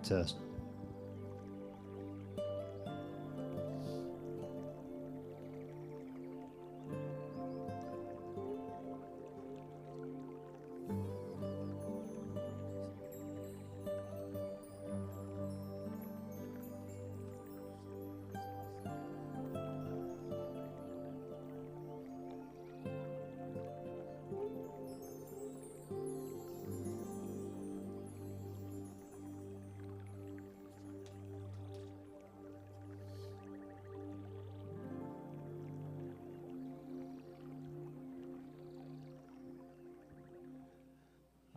Test.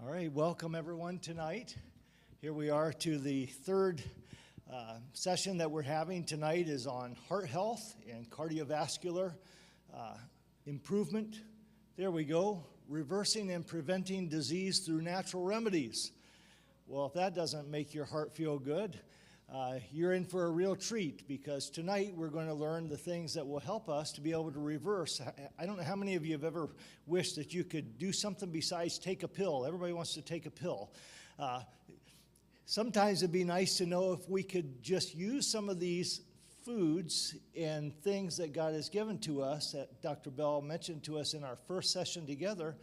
All right, welcome everyone tonight. Here we are to the third session that we're having tonight is on heart health and cardiovascular improvement. There we go, reversing and preventing disease through natural remedies. Well, if that doesn't make your heart feel good, you're in for a real treat, because tonight we're going to learn the things that will help us to be able to reverse. I don't know how many of you have ever wished that you could do something besides take a pill. Everybody wants to take a pill. Sometimes it'd be nice to know if we could just use some of these foods and things that God has given to us, that Dr. Bell mentioned to us in our first session together,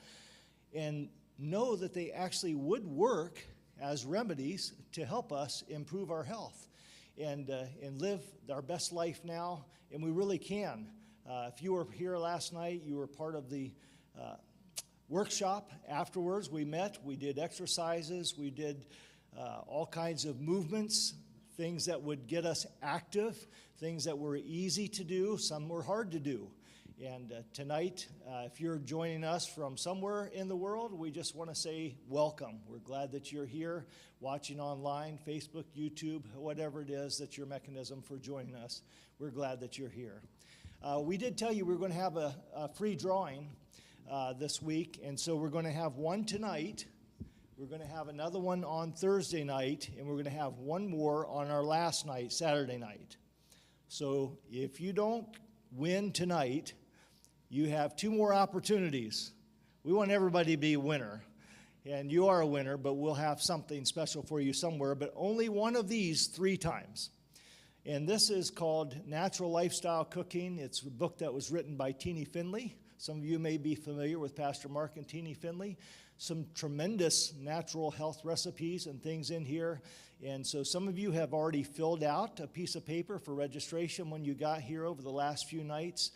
and know that they actually would work as remedies to help us improve our health and live our best life now, and we really can. If you were here last night, you were part of the workshop. Afterwards, we met, we did exercises, we did all kinds of movements, things that would get us active, things that were easy to do, some were hard to do. And tonight, if you're joining us from somewhere in the world, we just want to say welcome. We're glad that you're here, watching online, Facebook, YouTube, whatever it is that's your mechanism for joining us. We're glad that you're here. We did tell you we were going to have a free drawing this week, and so we're going to have one tonight. We're going to have another one on Thursday night, and we're going to have one more on our last night, Saturday night. So if you don't win tonight, you have two more opportunities. We want everybody to be a winner, and you are a winner, but we'll have something special for you somewhere, but only one of these 3 times. And this is called Natural Lifestyle Cooking. It's a book that was written by Teeny Finley. Some of you may be familiar with Pastor Mark and Teeny Finley. Some tremendous natural health recipes and things in here. And so some of you have already filled out a piece of paper for registration when you got here over the last few nights.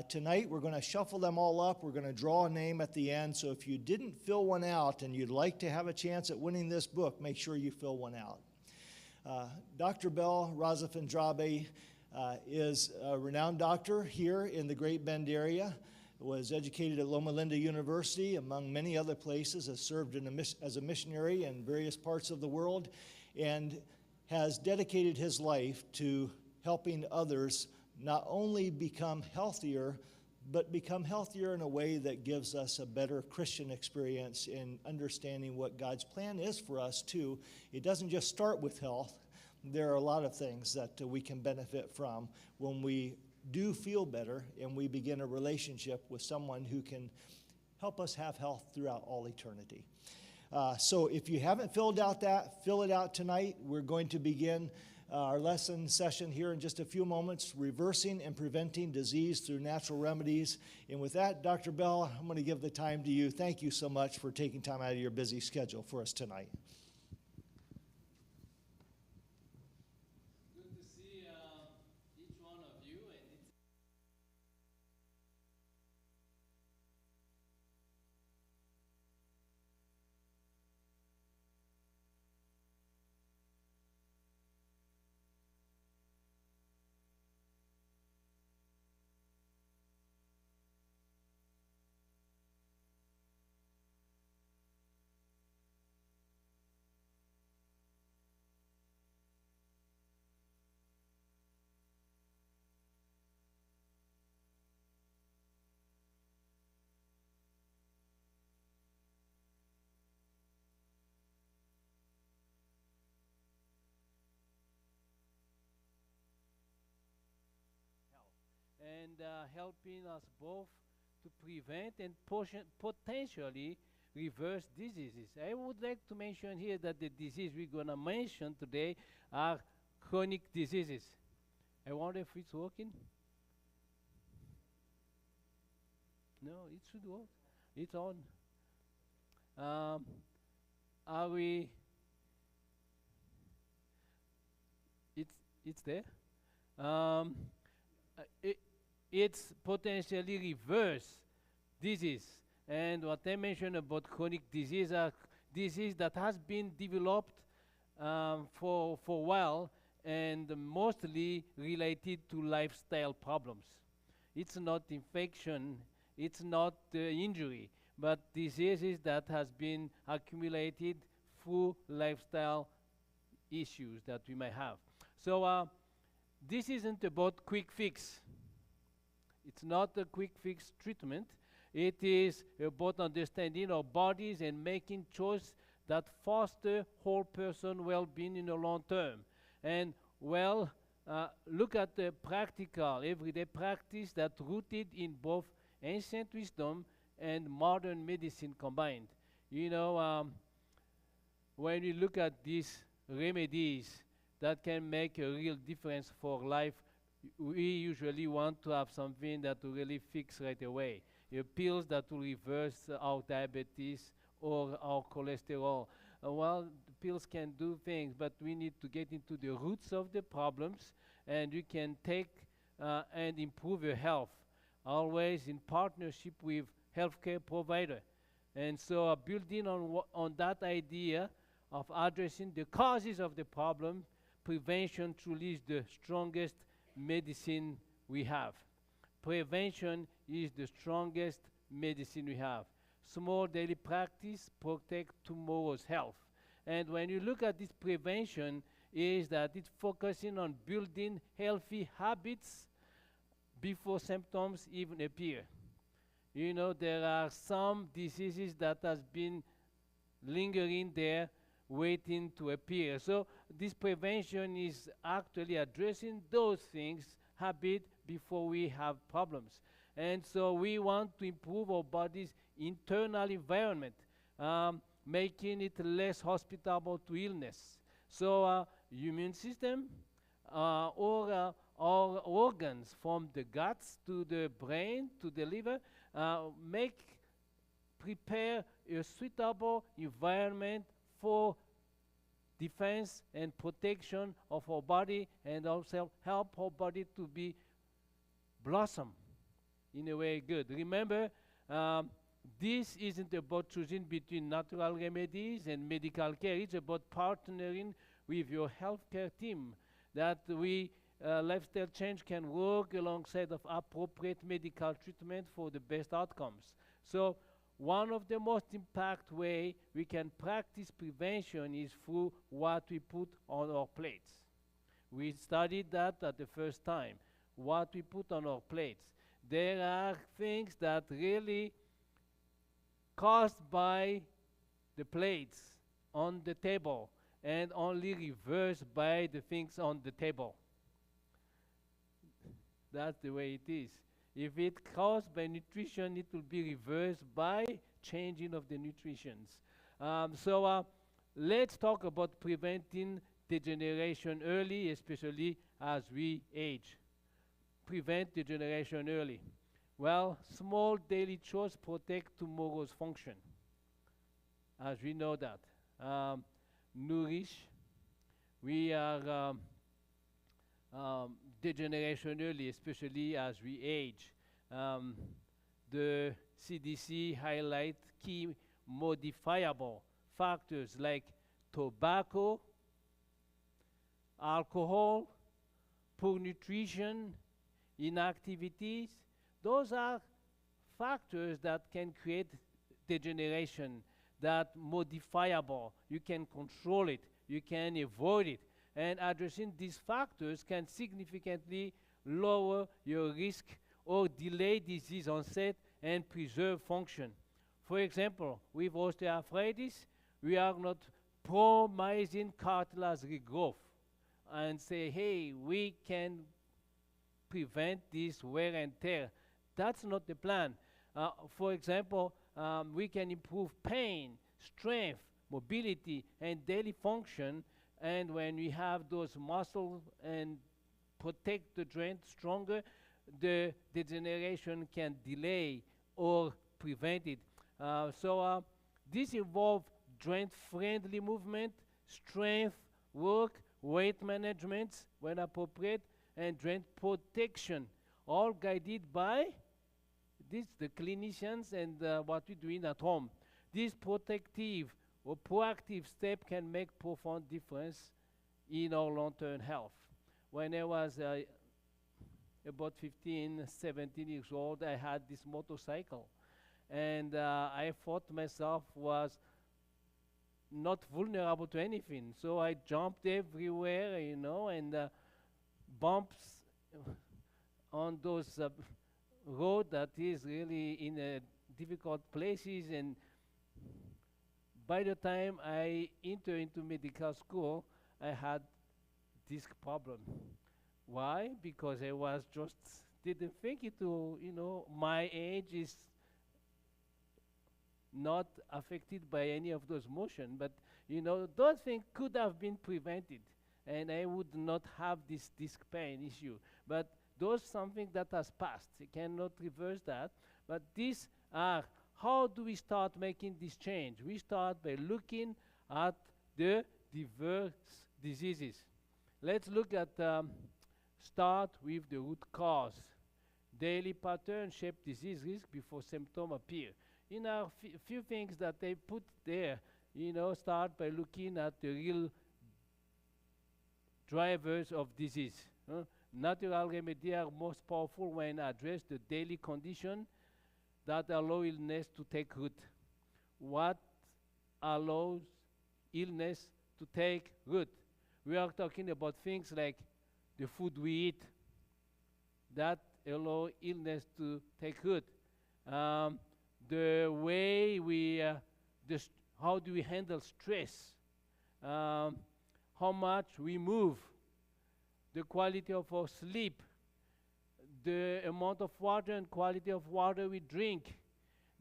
Tonight, we're going to shuffle them all up. We're going to draw a name at the end. So if you didn't fill one out and you'd like to have a chance at winning this book, make sure you fill one out. Dr. Bell Razafindrabe is a renowned doctor here in the Great Bend area. Was educated at Loma Linda University, among many other places, has served as a missionary in various parts of the world, and has dedicated his life to helping others not only become healthier, but become healthier in a way that gives us a better Christian experience in understanding what God's plan is for us too. It doesn't just start with health. There are a lot of things that we can benefit from when we do feel better and we begin a relationship with someone who can help us have health throughout all eternity. So if you haven't filled out that, fill it out tonight. We're going to begin our lesson session here in just a few moments, reversing and preventing disease through natural remedies. And with that, Dr. Bell, I'm going to give the time to you. Thank you so much for taking time out of your busy schedule for us tonight. And helping us both to prevent and potentially reverse diseases. I would like to mention here that the disease we're going to mention today are chronic diseases. I wonder if it's working. No, it should work. It's on. Are we? It's there. Um, it's potentially reverse disease. And what I mentioned about chronic disease are disease that has been developed for a while and mostly related to lifestyle problems. It's not infection, it's not injury, but diseases that has been accumulated through lifestyle issues that we may have. So this isn't about quick fix. It's not a quick fix treatment. It is about understanding our bodies and making choices that foster whole person well-being in the long term. And well, look at the practical, everyday practice that rooted in both ancient wisdom and modern medicine combined. You know, when we look at these remedies that can make a real difference for life, we usually want to have something that will really fix right away. Pills that will reverse our diabetes or our cholesterol. Well, pills can do things, but we need to get into the roots of the problems, and you can take and improve your health, always in partnership with healthcare provider. And so building on that idea of addressing the causes of the problem, prevention truly is the strongest medicine we have. Prevention is the strongest medicine we have. Small daily practice protect tomorrow's health. And when you look at this prevention, is that it's focusing on building healthy habits before symptoms even appear. You know, there are some diseases that has been lingering there, waiting to appear. So this prevention is actually addressing those things, habit, before we have problems. And so we want to improve our body's internal environment, making it less hospitable to illness. So immune system or our organs, from the guts to the brain to the liver, prepare a suitable environment for defense and protection of our body, and also help our body to be blossom in a way good. Remember, this isn't about choosing between natural remedies and medical care. It's about partnering with your healthcare team, that lifestyle change can work alongside of appropriate medical treatment for the best outcomes. So one of the most impact way we can practice prevention is through what we put on our plates. We studied that at the first time, what we put on our plates. There are things that really caused by the plates on the table and only reversed by the things on the table. That's the way it is. If it caused by nutrition, it will be reversed by changing of the nutritions. So let's talk about preventing degeneration early, especially as we age. Prevent degeneration early. Well, small daily chores protect tomorrow's function, as we know that. Nourish. We are degeneration early, especially as we age. The CDC highlight key modifiable factors like tobacco, alcohol, poor nutrition, inactivities. Those are factors that can create degeneration, that modifiable. You can control it, you can avoid it. And addressing these factors can significantly lower your risk or delay disease onset and preserve function. For example, with osteoarthritis, we are not promising cartilage regrowth and say, hey, we can prevent this wear and tear. That's not the plan. For example, we can improve pain, strength, mobility, and daily function. And when we have those muscles and protect the joint stronger, the degeneration can delay or prevent it. This involves joint-friendly movement, strength work, weight management when appropriate, and joint protection, all guided by the clinicians and what we're doing at home. This protective or proactive step can make profound difference in our long-term health. When I was about 15, 17 years old, I had this motorcycle. And I thought myself was not vulnerable to anything. So I jumped everywhere, you know, and bumps on those road that is really in difficult places. And by the time I entered into medical school, I had disc problem. Why? Because I was just didn't think it to, you know, my age is not affected by any of those motion, but you know, those things could have been prevented, and I would not have this disc pain issue. But those something that has passed. You cannot reverse that. But these are, how do we start making this change? We start by looking at the diverse diseases. Let's look at, start with the root cause. Daily pattern shape disease risk before symptoms appear. You know, few things that they put there, you know, start by looking at the real drivers of disease. Natural remedies are most powerful when address the daily condition that allow illness to take root. What allows illness to take root? We are talking about things like the food we eat that allow illness to take root. The way we, how do we handle stress? How much we move, the quality of our sleep, the amount of water and quality of water we drink,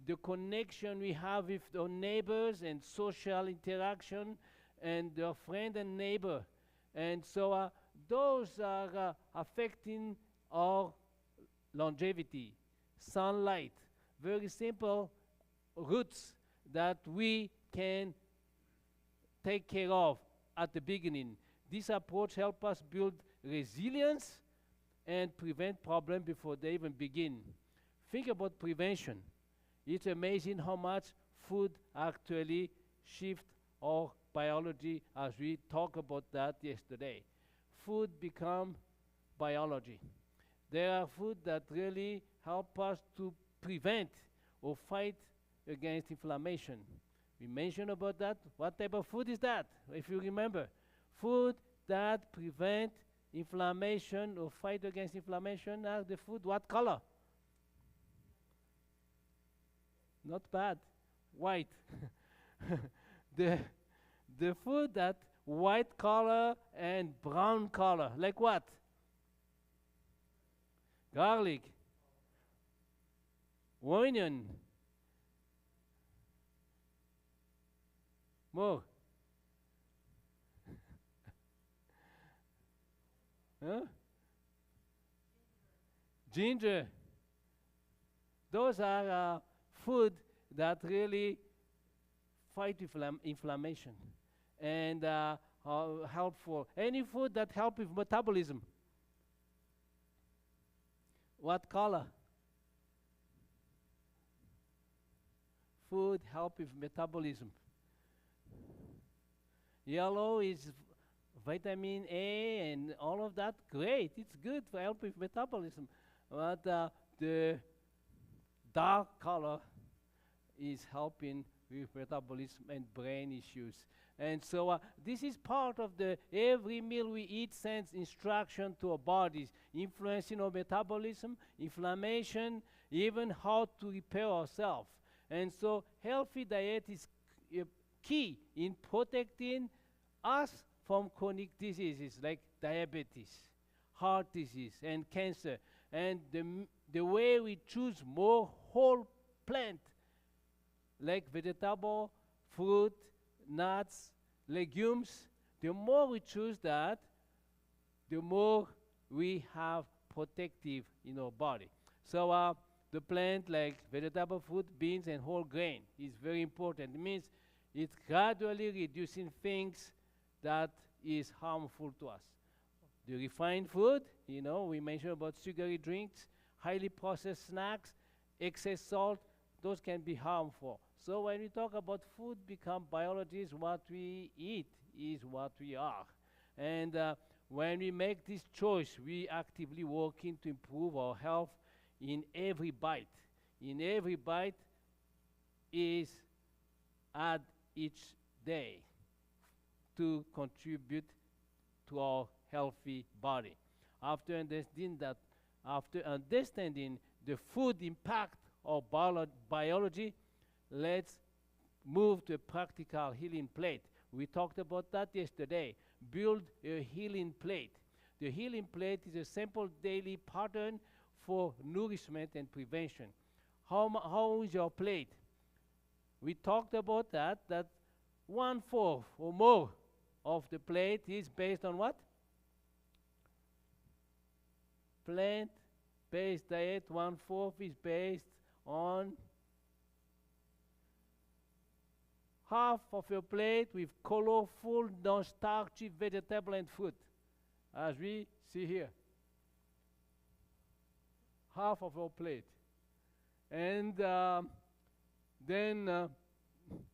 the connection we have with our neighbors and social interaction and our friend and neighbor. And so those are affecting our longevity. Sunlight, very simple roots that we can take care of at the beginning. This approach helps us build resilience and prevent problems before they even begin. Think about prevention. It's amazing how much food actually shifts our biology, as we talked about that yesterday. Food becomes biology. There are food that really help us to prevent or fight against inflammation. We mentioned about that. What type of food is that? If you remember, food that prevent inflammation or fight against inflammation are the food. What color? Not bad. White. The food that white color and brown color. Like what? Garlic. Onion. More. Huh? Ginger. Those are food that really fight inflammation and are helpful. Any food that help with metabolism. What color? Food help with metabolism. Yellow is vitamin A and all of that. Great, it's good for help with metabolism. But the dark color is helping with metabolism and brain issues. And so this is part of the every meal we eat sends instruction to our bodies, influencing our metabolism, inflammation, even how to repair ourselves. And so healthy diet is key in protecting us from chronic diseases like diabetes, heart disease, and cancer. And the way we choose more whole plant like vegetable, fruit, nuts, legumes, the more we choose that, the more we have protective in our body. So the plant like vegetable, fruit, beans, and whole grain is very important. It means it's gradually reducing things that is harmful to us. The refined food, we mentioned about sugary drinks, highly processed snacks, excess salt, those can be harmful. So when we talk about food become biology, is what we eat is what we are. And when we make this choice, we actively working to improve our health in every bite. In every bite is add each day to contribute to our healthy body. After understanding the food impact of biology, let's move to a practical healing plate. We talked about that yesterday. Build a healing plate. The healing plate is a simple daily pattern for nourishment and prevention. How is your plate? We talked about that 1/4 or more of the plate is based on what? Plant-based diet. 1/4 is based on half of your plate with colorful, non-starchy vegetable and fruit, as we see here. Half of our plate. And then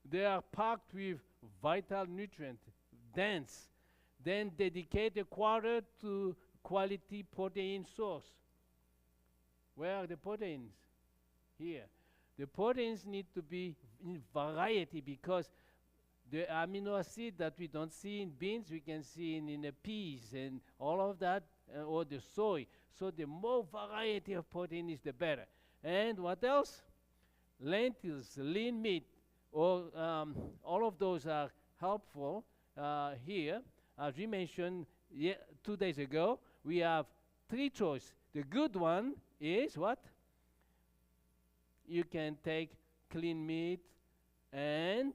they are packed with vital nutrients, dense. Then dedicate a quarter to quality protein source. Where are the proteins? Here. The proteins need to be in variety because the amino acid that we don't see in beans, we can see in the peas and all of that, or the soy. So the more variety of protein is the better. And what else? Lentils, lean meat, or all of those are helpful here. As we mentioned 2 days ago, we have 3 choices. The good one is what? You can take clean meat and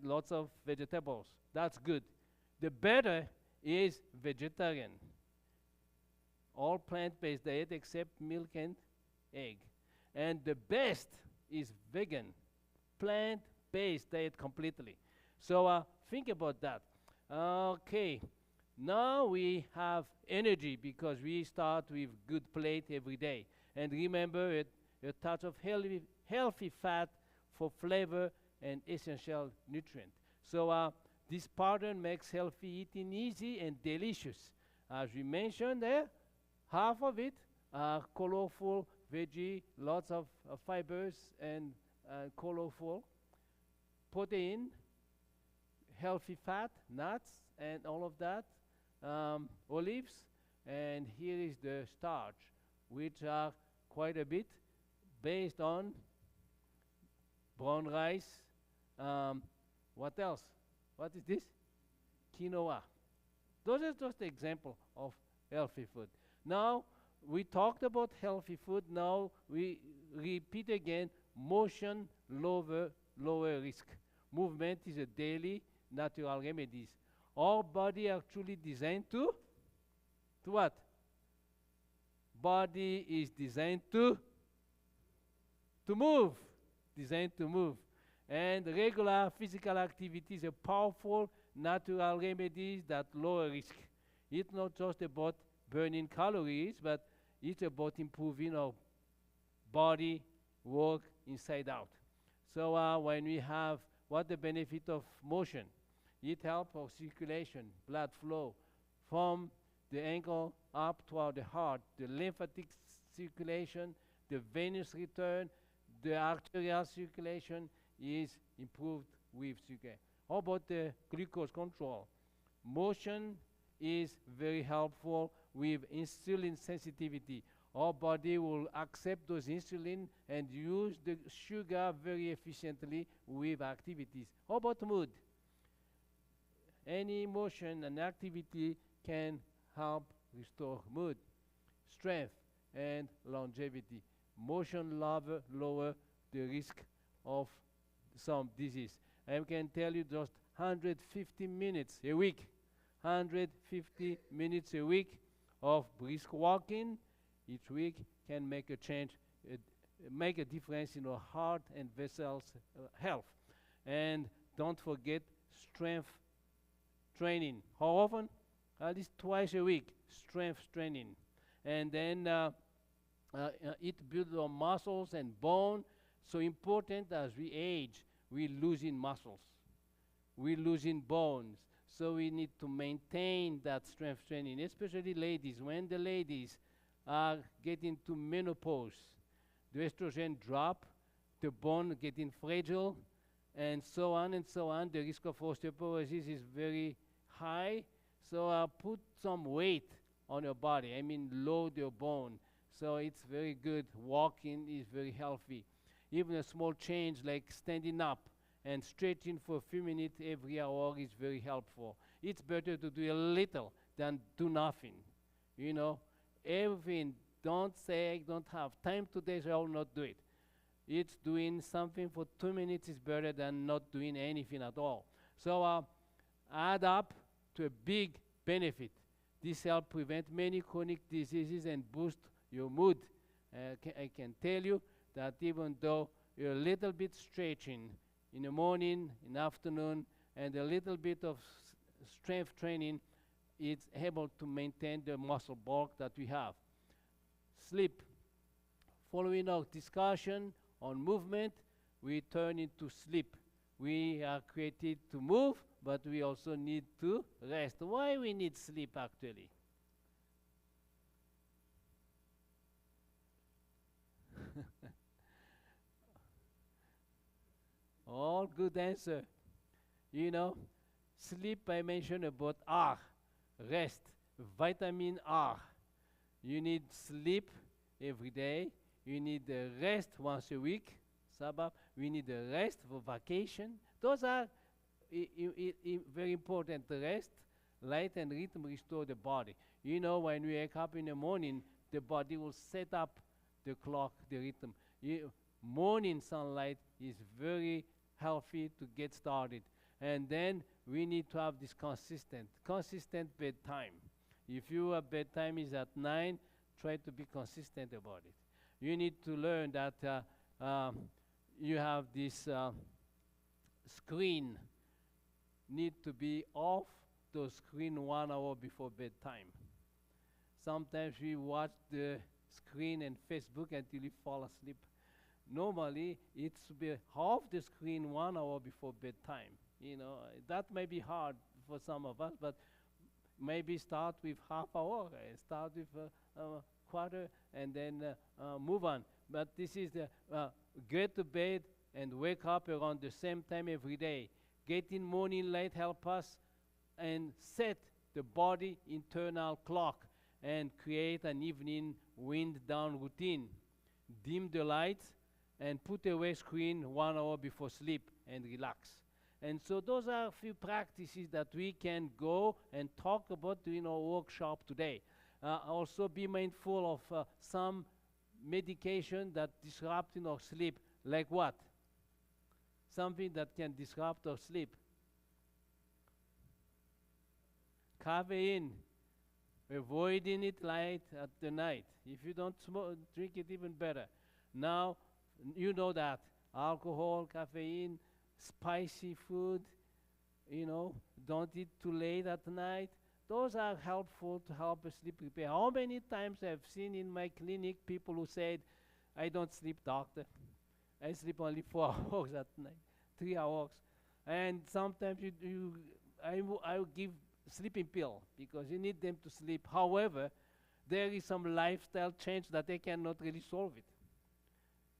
lots of vegetables. That's good. The better is vegetarian. All plant-based diet except milk and egg. And the best is vegan, plant-based diet completely. So think about that. Okay, now we have energy because we start with good plate every day. And remember a touch of healthy fat for flavor and essential nutrient. So this pattern makes healthy eating easy and delicious. As we mentioned there, half of it are colorful veggie, lots of fibers and colorful protein, healthy fat, nuts, and all of that, olives, and here is the starch, which are quite a bit based on brown rice. What else? What is this? Quinoa. Those are just example of healthy food. Now, we talked about healthy food. Now, we repeat again, motion, lower risk. Movement is a daily natural remedies. Our body actually designed to what? Body is designed to move. Designed to move. And regular physical activity is a powerful natural remedies that lower risk. It's not just about burning calories, but it's about improving our body work inside out. So when we have what the benefit of motion, it helps our circulation, blood flow from the ankle up toward the heart, the lymphatic circulation, the venous return, the arterial circulation is improved with sugar. How about the glucose control? Motion is very helpful with insulin sensitivity. Our body will accept those insulin and use the sugar very efficiently with activities. How about mood? Any motion and activity can help restore mood, strength, and longevity. Motion lower the risk of some disease. I can tell you just 150 minutes a week, 150 minutes a week of brisk walking each week can make a change, make a difference in our heart and vessels health. And don't forget strength training. How often? At least twice a week, strength training. And then it builds our muscles and bone. So important as we age, we losing muscles, we losing bones. So we need to maintain that strength training, especially ladies. When the ladies are getting to menopause, the estrogen drop, the bone getting fragile, and so on and so on. The risk of osteoporosis is very high. So put some weight on your body. I mean, load your bone. So it's very good. Walking is very healthy. Even a small change like standing up and stretching for a few minutes every hour is very helpful. It's better to do a little than do nothing. You know, everything. Don't say I don't have time today, so I will not do it. It's doing something for 2 minutes is better than not doing anything at all. So add up to a big benefit. This helps prevent many chronic diseases and boost your mood. I can tell you that even though you're a little bit stretching in the morning, in the afternoon, and a little bit of strength training, it's able to maintain the muscle bulk that we have. Sleep. Following our discussion on movement, we turn into sleep. We are created to move, but we also need to rest. Why we need sleep actually? All good answer. You know, sleep I mentioned about R, rest, vitamin R. You need sleep every day. You need rest once a week. Sabbath. We need rest for vacation. Those are very important. Rest, light, and rhythm restore the body. You know, when we wake up in the morning, the body will set up the clock, the rhythm. Morning sunlight is very healthy to get started. And then we need to have this consistent bedtime. If your bedtime is at 9, try to be consistent about it. You need to learn that you have this screen need to be off the screen 1 hour before bedtime. Sometimes we watch the screen and Facebook until you fall asleep. Normally, it should be off the screen 1 hour before bedtime. You know, that may be hard for some of us, but maybe start with half hour, start with a quarter, and then move on. But this is the get to bed and wake up around the same time every day. Getting morning light help us and set the body internal clock and create an evening wind down routine. Dim the lights and put away screen 1 hour before sleep and relax. And so those are a few practices that we can go and talk about during our workshop today. Also be mindful of some medication that disrupting our sleep, like what? Something that can disrupt our sleep. Caffeine, avoiding it light at the night. If you don't smoke, drink it even better. Now, you know that alcohol, caffeine, spicy food, you know, don't eat too late at night. Those are helpful to help a sleep repair. How many times I've seen in my clinic people who said, I don't sleep, doctor. I sleep only 4 hours at night, 3 hours. And sometimes I will give sleeping pill because you need them to sleep. However, there is some lifestyle change that I cannot really solve it.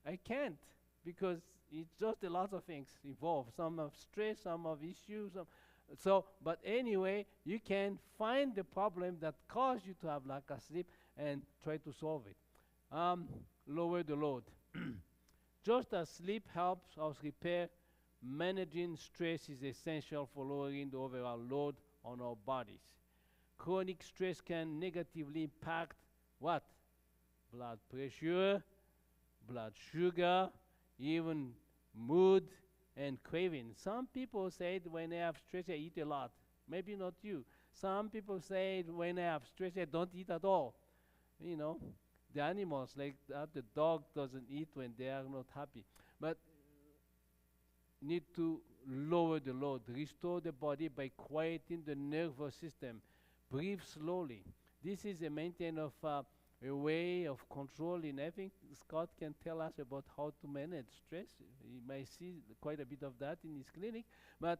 I can't because it's just a lot of things involved. Some of stress, some of issues. But anyway, you can find the problem that caused you to have lack of sleep and try to solve it. Lower the load. Just as sleep helps us repair, managing stress is essential for lowering the overall load on our bodies. Chronic stress can negatively impact what? Blood pressure, blood sugar, even mood and craving. Some people say when they have stress, they eat a lot. Maybe not you. Some people say when they have stress, they don't eat at all. You know, the animals, like that, the dog doesn't eat when they are not happy. But need to lower the load, restore the body by quieting the nervous system. Breathe slowly. This is a maintain of a way of controlling. I think Scott can tell us about how to manage stress. He might see quite a bit of that in his clinic. But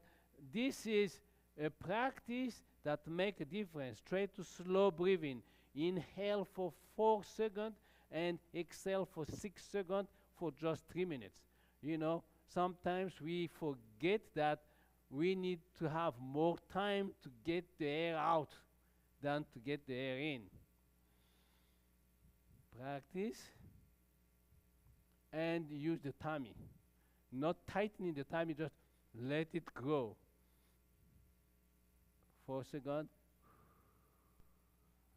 this is a practice that make a difference. Try to slow breathing. Inhale for 4 seconds and exhale for 6 seconds for just 3 minutes. You know, sometimes we forget that we need to have more time to get the air out than to get the air in. Practice and use the tummy. Not tightening the tummy, just let it grow. 4 seconds.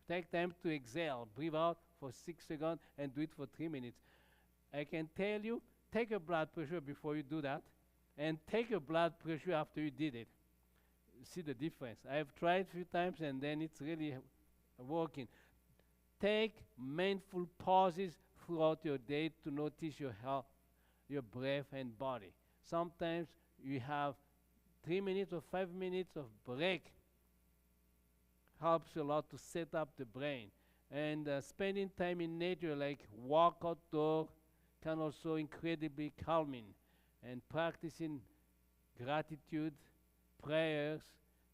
Take time to exhale. Breathe out for 6 seconds and do it for 3 minutes. I can tell you, take your blood pressure before you do that, and take your blood pressure after you did it. See the difference. I've tried a few times and then it's really working. Take mindful pauses throughout your day to notice your health, your breath and body. Sometimes you have 3 minutes or 5 minutes of break. Helps a lot to set up the brain. And spending time in nature, like walk outdoor, can also incredibly calming. And practicing gratitude, prayers,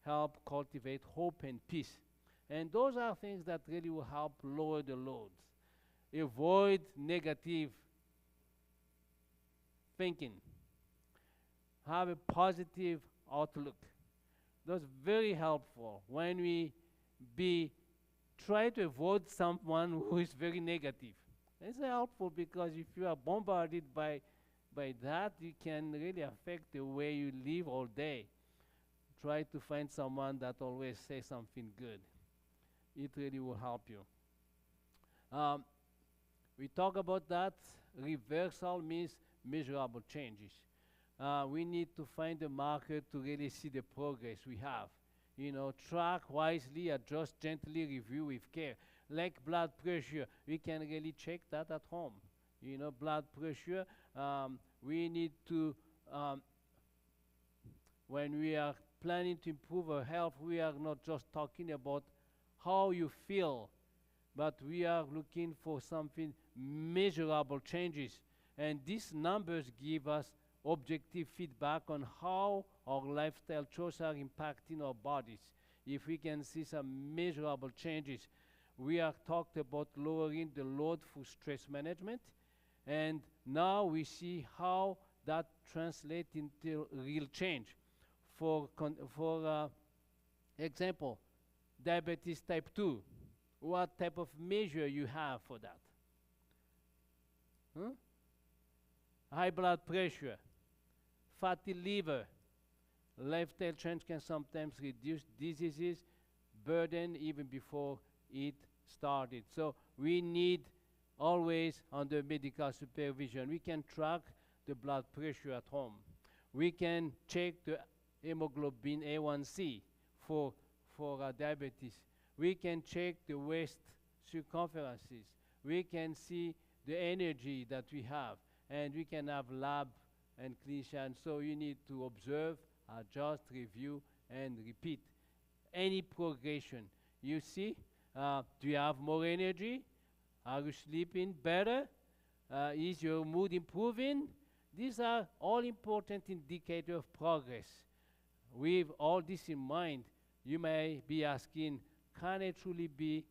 help cultivate hope and peace. And those are things that really will help lower the loads. Avoid negative thinking. Have a positive outlook. That's very helpful when we try to avoid someone who is very negative. It's helpful because if you are bombarded by that, you can really affect the way you live all day. Try to find someone that always says something good. It really will help you. We talk about that. Reversal means measurable changes. We need to find a marker to really see the progress we have. You know, track wisely, adjust gently, review with care. Like blood pressure, we can really check that at home. You know, blood pressure, we need to, when we are planning to improve our health, we are not just talking about how you feel, but we are looking for something measurable changes. And these numbers give us objective feedback on how our lifestyle choices are impacting our bodies. If we can see some measurable changes, we are talked about lowering the load for stress management, and now we see how that translates into real change. For example, diabetes type 2, what type of measure you have for that? High blood pressure, fatty liver, lifestyle change can sometimes reduce diseases burden even before it started. So we need always under medical supervision. We can track the blood pressure at home. We can check the hemoglobin A1C for diabetes. We can check the waist circumferences. We can see the energy that we have, and we can have lab and clinician. So you need to observe, adjust, review, and repeat. Any progression. You see, do you have more energy? Are you sleeping better? Is your mood improving? These are all important indicators of progress. With all this in mind, you may be asking, can I truly be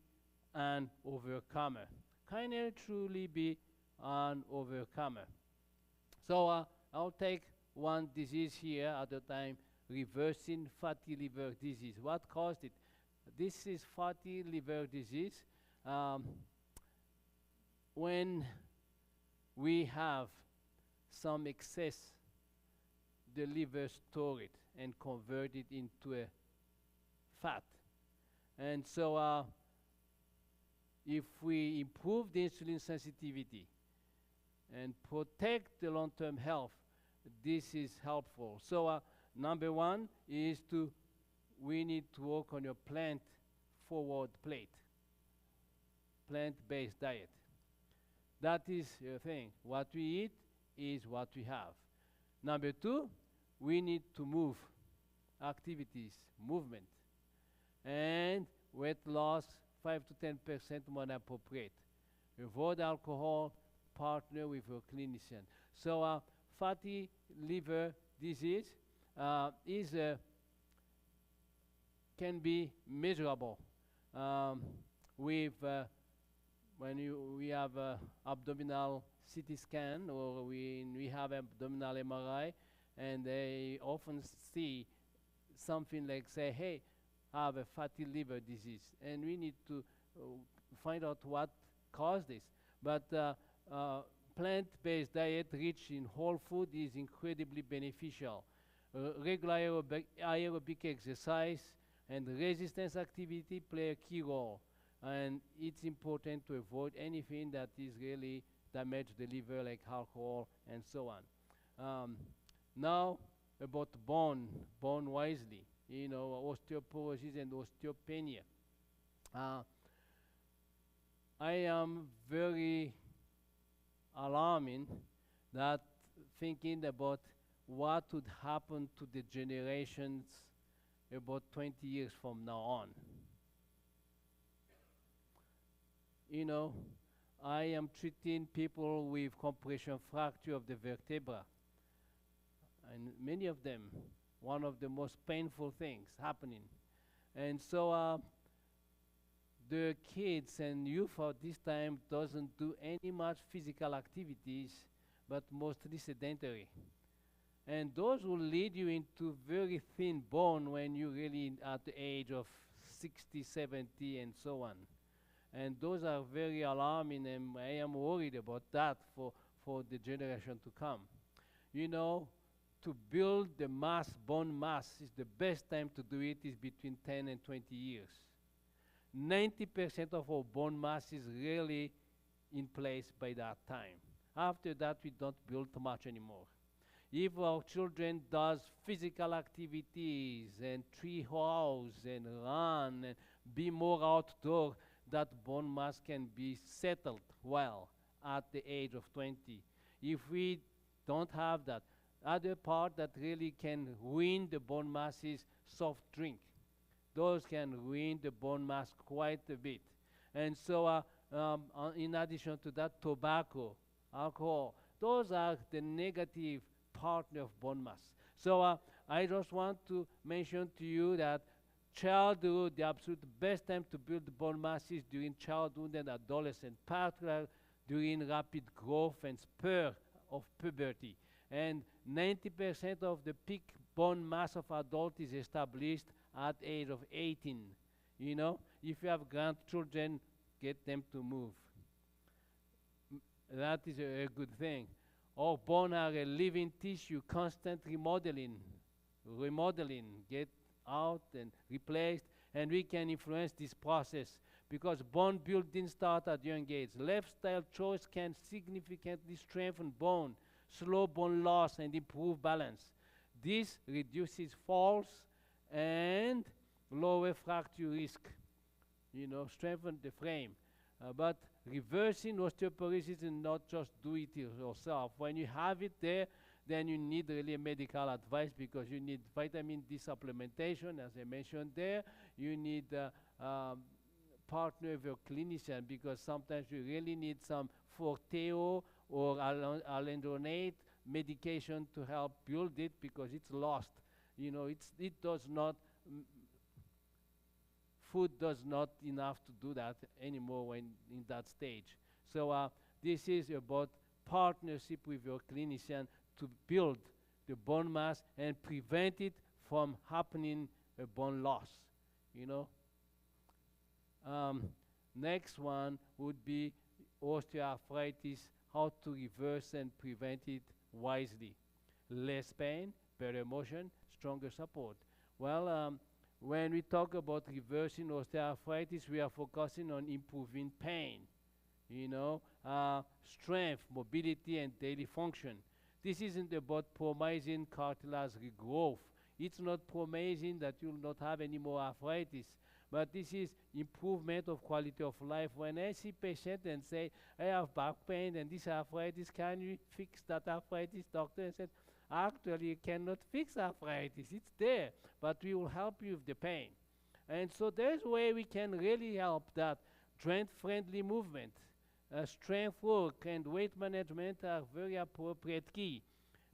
an overcomer? Can I truly be an overcomer? So I'll take one disease here at a time, reversing fatty liver disease. What caused it? This is fatty liver disease. When we have some excess, the liver store it and convert it into a fat. And so if we improve the insulin sensitivity and protect the long-term health, this is helpful. So number one is we need to work on your plant-forward plate, plant-based diet. That is the thing. What we eat is what we have. Number two, we need to move, activities, movement, and weight loss 5 to 10% when appropriate. Avoid alcohol, partner with your clinician. So fatty liver disease can be measurable with when we have abdominal CT scan, or we have abdominal MRI, and they often see something like, say, hey, I have a fatty liver disease, and we need to find out what caused this. But plant-based diet rich in whole food is incredibly beneficial. Regular aerobic exercise and resistance activity play a key role, and it's important to avoid anything that is really damage the liver, like alcohol and so on. Now about bone wisely, osteoporosis and osteopenia. I am very alarming that thinking about what would happen to the generations about 20 years from now on. I am treating people with compression fracture of the vertebra, and many of them, one of the most painful things happening. And so the kids and youth at this time doesn't do any much physical activities, but mostly sedentary. And those will lead you into very thin bone when you're really at the age of 60, 70, and so on. And those are very alarming, and I am worried about that for the generation to come. To build the bone mass, is the best time to do it is between 10 and 20 years. 90% of our bone mass is really in place by that time. After that, we don't build much anymore. If our children does physical activities and tree house and run and be more outdoor, that bone mass can be settled well at the age of 20. If we don't have that, other part that really can ruin the bone mass is soft drink. Those can ruin the bone mass quite a bit. And so in addition to that, tobacco, alcohol, those are the negative partner of bone mass. So I just want to mention to you that childhood, the absolute best time to build bone mass is during childhood and adolescence, particularly during rapid growth and spur of puberty. And 90% of the peak bone mass of adult is established at age of 18. If you have grandchildren, get them to move. That is a good thing. Our bone are a living tissue, constant remodeling, get out and replaced, and we can influence this process because bone building starts at young age. Lifestyle choice can significantly strengthen bone, slow bone loss, and improve balance. This reduces falls and lower fracture risk, strengthen the frame. But reversing osteoporosis is not just do it yourself. When you have it there, then you need really a medical advice because you need vitamin D supplementation, as I mentioned there. You need partner with your clinician because sometimes you really need some Forteo or alendronate medication to help build it because it's lost. It does not, food does not enough to do that anymore when in that stage. So this is about partnership with your clinician to build the bone mass and prevent it from happening a bone loss, Next one would be osteoarthritis, how to reverse and prevent it wisely. Less pain, better motion, stronger support. Well, when we talk about reversing osteoarthritis, we are focusing on improving pain. strength, mobility, and daily function. This isn't about promising cartilage regrowth. It's not promising that you'll not have any more arthritis, but this is improvement of quality of life. When I see patients and say, I have back pain and this arthritis, can you fix that arthritis, doctor? I said, actually, you cannot fix arthritis. It's there, but we will help you with the pain. And so there's a way we can really help that joint-friendly movement. Strength work and weight management are very appropriate key.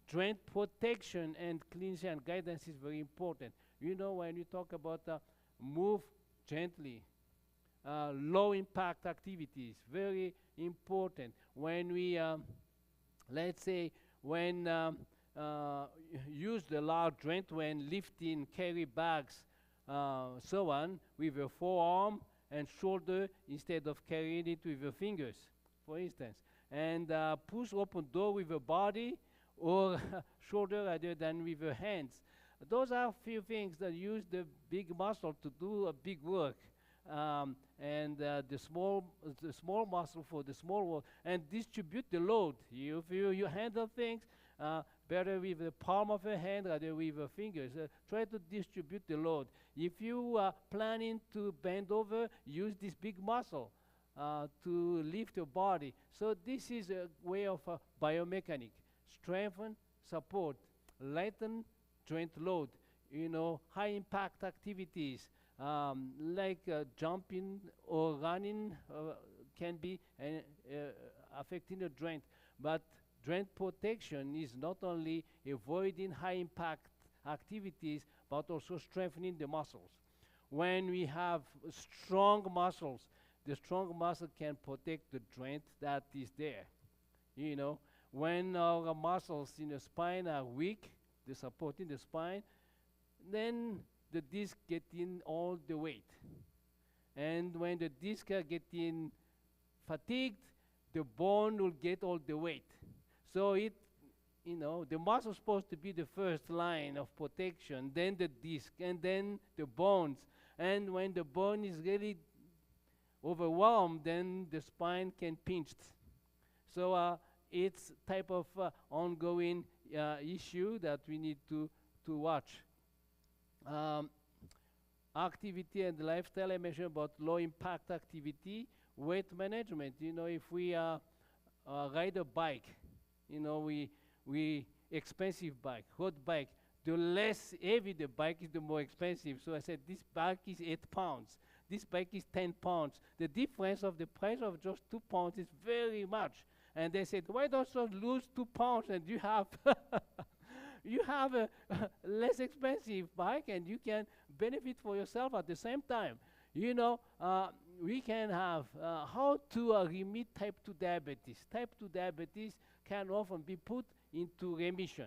Joint protection and clinician guidance is very important. When you talk about move gently, low impact activities, very important. When we, let's say, when use the large joint when lifting, carry bags, so on, with your forearm and shoulder instead of carrying it with your fingers, for instance. And push open door with your body or shoulder rather than with your hands. Those are few things that use the big muscle to do a big work. And the small muscle for the small work, and distribute the load. If you handle things better with the palm of your hand rather with your fingers. Try to distribute the load. If you are planning to bend over, use this big muscle to lift your body. So this is a way of biomechanic. Strengthen, support, lighten joint load. High impact activities like jumping or running can be affecting the joint. But joint protection is not only avoiding high impact activities, but also strengthening the muscles. When we have strong muscles, the strong muscle can protect the joint that is there. When our muscles in the spine are weak, they're supporting the spine, then the disc get in all the weight. And when the disc are getting fatigued, the bone will get all the weight. So the muscle is supposed to be the first line of protection, then the disc, and then the bones. And when the bone is really overwhelmed, then the spine can pinch. So it's type of ongoing issue that we need to watch. Activity and lifestyle, I mentioned about low impact activity. Weight management, if we ride a bike, we expensive bike, road bike, the less heavy the bike is, the more expensive. So I said, this bike is 8 pounds. This bike is 10 pounds. The difference of the price of just 2 pounds is very much. And they said, why don't you lose 2 pounds and you have you have a less expensive bike and you can benefit for yourself at the same time. We can have how to remit type 2 diabetes. Type 2 diabetes can often be put into remission.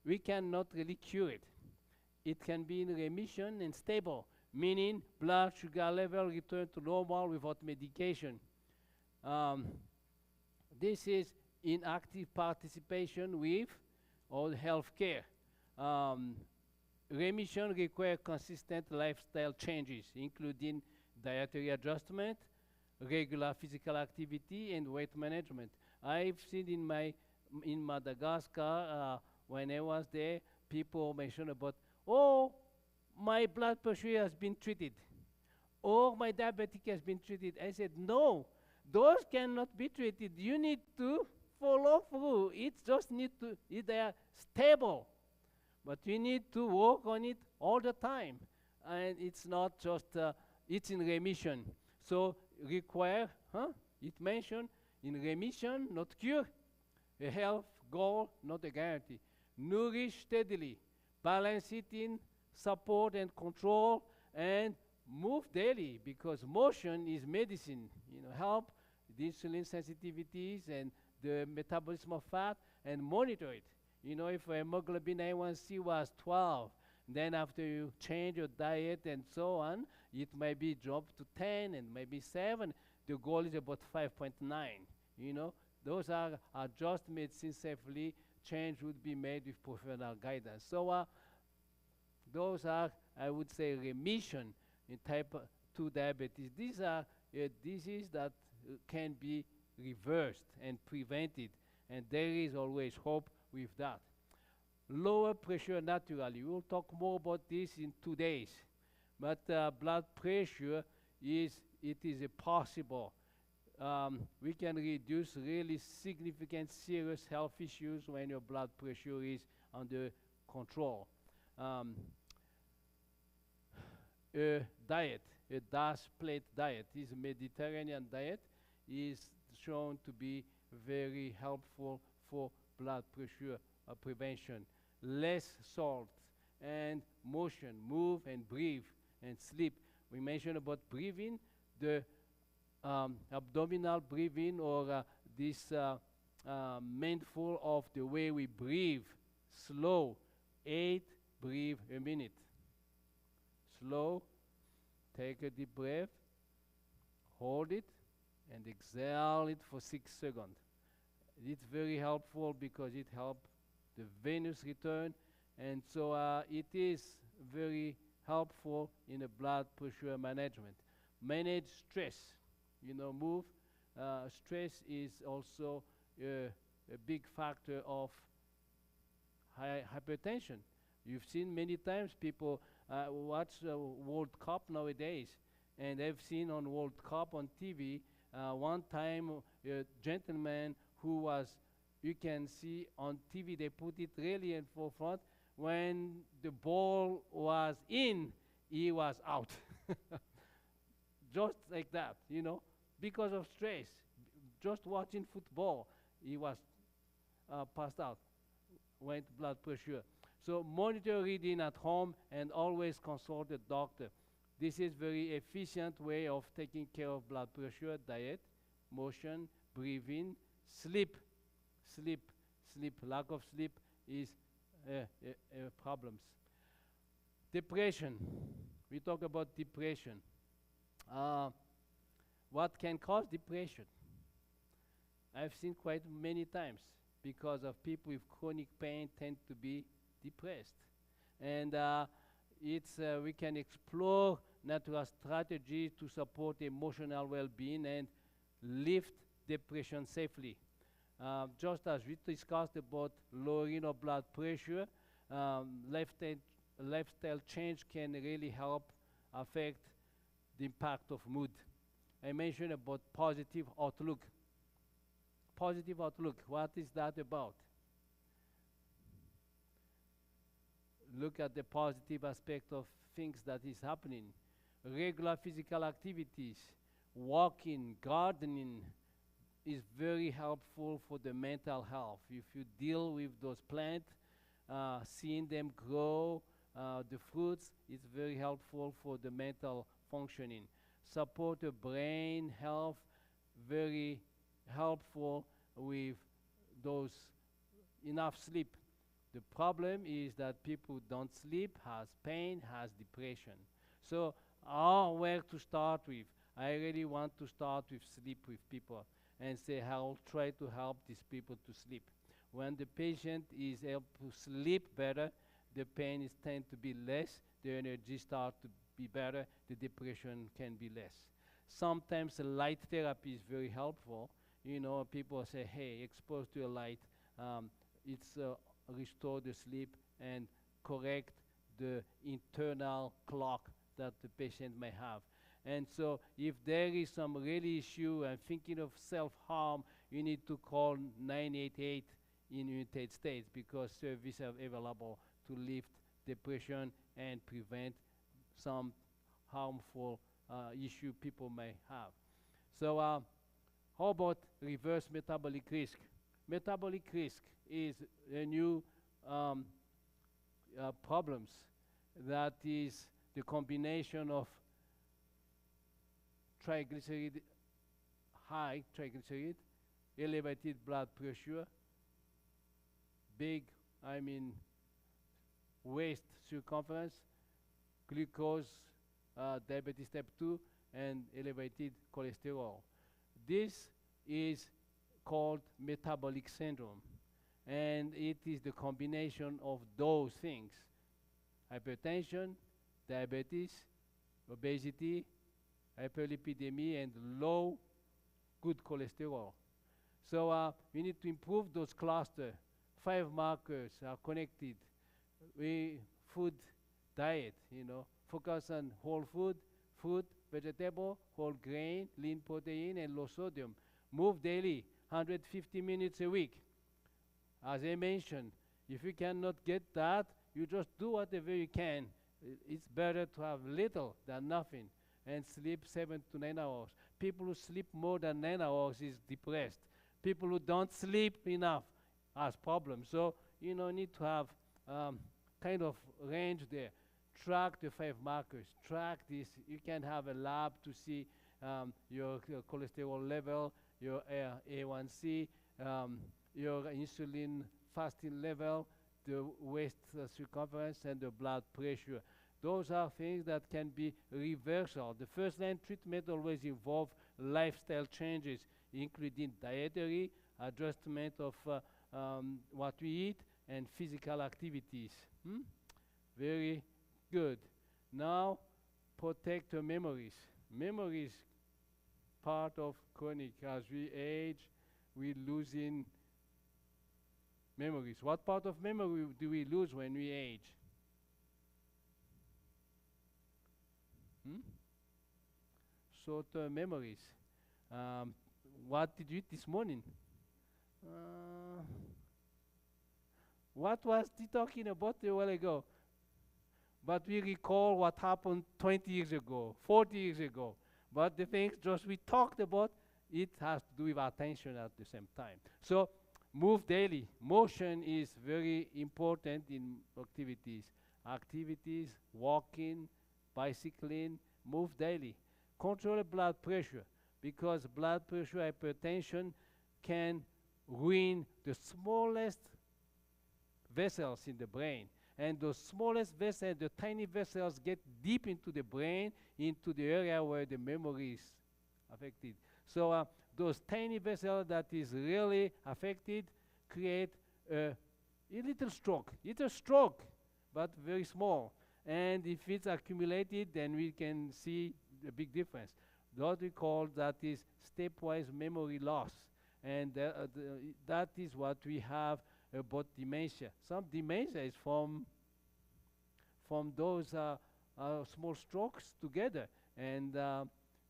We cannot really cure it. It can be in remission and stable, meaning blood sugar level return to normal without medication. This is in active participation with all health care. Remission requires consistent lifestyle changes, including dietary adjustment, regular physical activity, and weight management. I've seen in Madagascar, when I was there, people mention about, oh, my blood pressure has been treated, or my diabetic has been treated. I said, no, those cannot be treated. You need to follow through. It just need to, they are stable, but you need to work on it all the time. And it's not just, it's in remission. So require, it mentioned, in remission, not cure. A health goal, not a guarantee. Nourish steadily, balance eating, support and control, and move daily, because motion is medicine. Help the insulin sensitivities and the metabolism of fat, and monitor it. If hemoglobin A1C was 12, then after you change your diet and so on, it might be dropped to 10 and maybe 7. The goal is about 5.9. Those are adjustments safely. Change would be made with professional guidance. So those are, I would say, remission in type 2 diabetes. These are diseases that can be reversed and prevented, and there is always hope with that. Lower pressure naturally. We'll talk more about this in 2 days. But blood pressure it is possible. We can reduce really significant serious health issues when your blood pressure is under control. A diet, a DAS plate diet, is a Mediterranean diet, is shown to be very helpful for blood pressure prevention. Less salt and motion, move and breathe and sleep. We mentioned about breathing, the abdominal breathing, or this mindful of the way we breathe. Slow, 8 breathe a minute. Slow, take a deep breath, hold it, and exhale it for 6 seconds. It's very helpful because it helps the venous return, and so it is very helpful in the blood pressure management. Manage stress, move. Stress is also a big factor of hypertension. You've seen many times people watch World Cup nowadays, and they've seen on World Cup on TV one time a gentleman who was, you can see on TV, they put it really in forefront, when the ball was in, he was out. Just like that, because of stress. Just watching football, he was passed out, went blood pressure. So monitor reading at home and always consult a doctor. This is very efficient way of taking care of blood pressure: diet, motion, breathing, sleep. Lack of sleep is problems. Depression. We talk about depression. What can cause depression? I've seen quite many times, because of people with chronic pain tend to be depressed. And we can explore natural strategies to support emotional well-being and lift depression safely. Just as we discussed about lowering of blood pressure, lifestyle change can really help affect the impact of mood. I mentioned about positive outlook. Positive outlook, what is that about? Look at the positive aspect of things that is happening. Regular physical activities, walking, gardening is very helpful for the mental health. If you deal with those plants, seeing them grow, the fruits, it's very helpful for the mental functioning. Support the brain health, very helpful with those enough sleep. The problem is that people don't sleep, has pain, has depression. So where to start with? I really want to start with sleep with people and say, I'll try to help these people to sleep. When the patient is able to sleep better, the pain is tend to be less, the energy starts to be better, the depression can be less. Sometimes light therapy is very helpful. People say, hey, exposed to a light, it's restore the sleep and correct the internal clock that the patient may have. And so if there is some really issue and thinking of self-harm, you need to call 988 in United States, because services are available to lift depression and prevent some harmful issue people may have. So how about reverse metabolic risk? Metabolic risk is a new problems that is the combination of high triglyceride, elevated blood pressure, waist circumference, glucose, diabetes type 2, and elevated cholesterol. This is called metabolic syndrome, and it is the combination of those things: hypertension, diabetes, obesity, hyperlipidemia, and low good cholesterol. So we need to improve those clusters. 5 markers are connected. Food diet, focus on whole food, fruit, vegetable, whole grain, lean protein, and low sodium. Move daily, 150 minutes a week. As I mentioned, if you cannot get that, you just do whatever you can. It's better to have little than nothing, and sleep 7 to 9 hours. People who sleep more than 9 hours is depressed. People who don't sleep enough has problems. So need to have kind of range there. Track the 5 markers. Track this. You can have a lab to see your cholesterol level, your A1C, your insulin fasting level, the waist circumference, and the blood pressure. Those are things that can be reversal. The first line treatment always involves lifestyle changes, including dietary adjustment of what we eat and physical activities. Very good. Now, protect your memories. Memories part of chronic. As we age, we losing memories. What part of memory do we lose when we age? Short-term memories. What did you eat this morning? What was he talking about a while ago? But we recall what happened 20 years ago, 40 years ago. But the things just we talked about, it has to do with attention at the same time. So move daily. Motion is very important in activities. Activities, walking, bicycling, move daily. Control blood pressure, because blood pressure, hypertension can ruin the smallest vessels in the brain. And those smallest vessels, the tiny vessels, get deep into the brain, into the area where the memory is affected. So those tiny vessels that is really affected create a little stroke. It's a stroke, but very small. And if it's accumulated, then we can see a big difference. What we call that is stepwise memory loss. And that is what we have about dementia. Some dementia is from those small strokes together, and